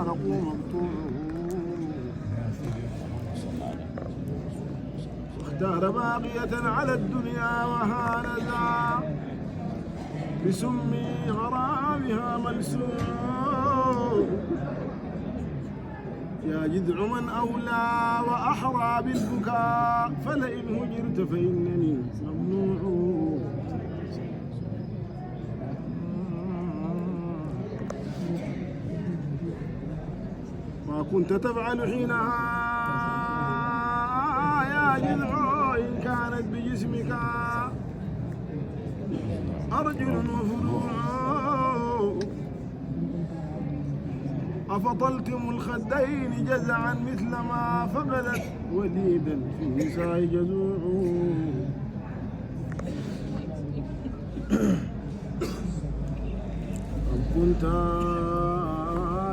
فارقوا مقطوعه، واختار باقية على الدنيا وهانذا بسم غرامها ملسوع. يا جذع من أولى وأحرى بالبكاء، فلئن هجرت فإنني ممنوع. ما كنت تفعل حينها يا جذع إن كانت بجسمك أرجل وفروع، أفطلتم الخدين جزعا مثلما فقدت وليدا في النساء جزوع. أم كنت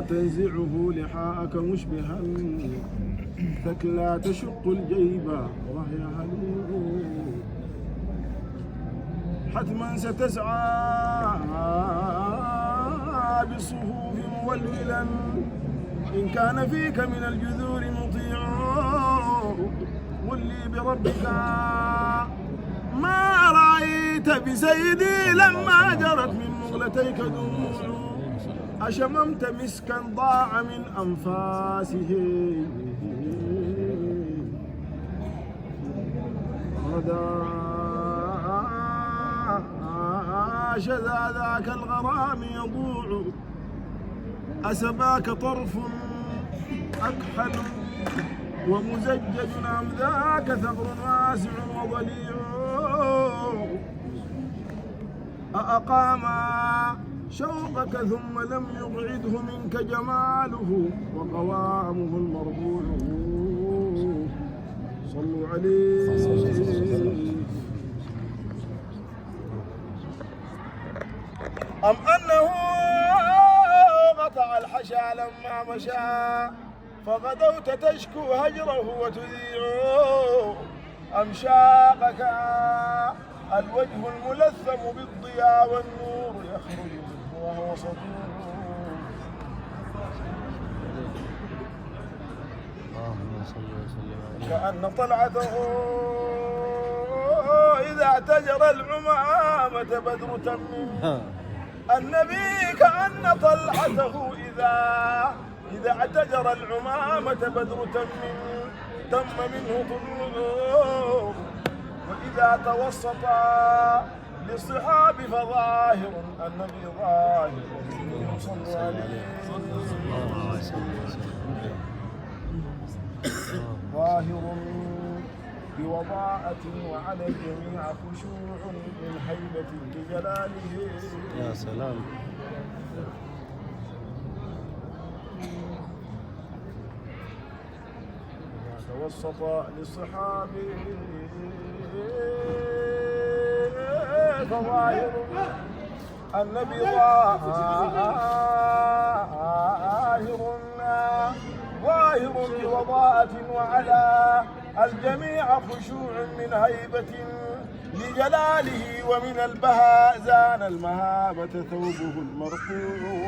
تنزعه لحاءك مشبها ثكلا تشق الجيب وهي هلوع. حتما ستسعى بالصفوف مولولا إن كان فيك من الجذور مطيع. ولي بربك ما رأيت بسيدي لما جرت من مغلتيك دموع. أشممت مسكا ضاع من أنفاسه شذا ذاك الغرام يضوع. أسباك طرف أكحل ومزجج أم ذاك ثغر واسع وضليع. أأقام شوقك ثم لم يبعده منك جماله وقوامه المربوع. صلوا عليه. أم أنه قطع الحشا لما مشى فغدوت تشكو هجره وتذيع. أم شاقك الوجه الملثم بالضياء والنور يخرج وهو صدور. كأن طلعته إذا اعتجر العمامة بدر تمم. النبي كأن طلعته إذا اعتجر العمامة بدر تم منه طلوع. وإذا توسط للصحاب فظاهر النبي ظاهر. صلوا عليه. ظاهر بوضاءة وعلى الجميع خشوع من هيبة لجلاله. يا سلام. توسط للصحاب فظاهر النبي ظاهر بوضاءة وعلى الجميع خشوع من هيبة لجلاله. ومن البهاء زان المهابة ثوبه المرقوع.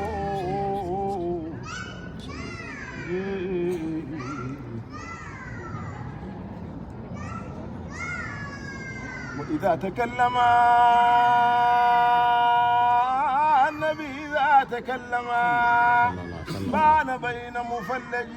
وإذا تكلم النبي إذا تكلم بان بين مفلج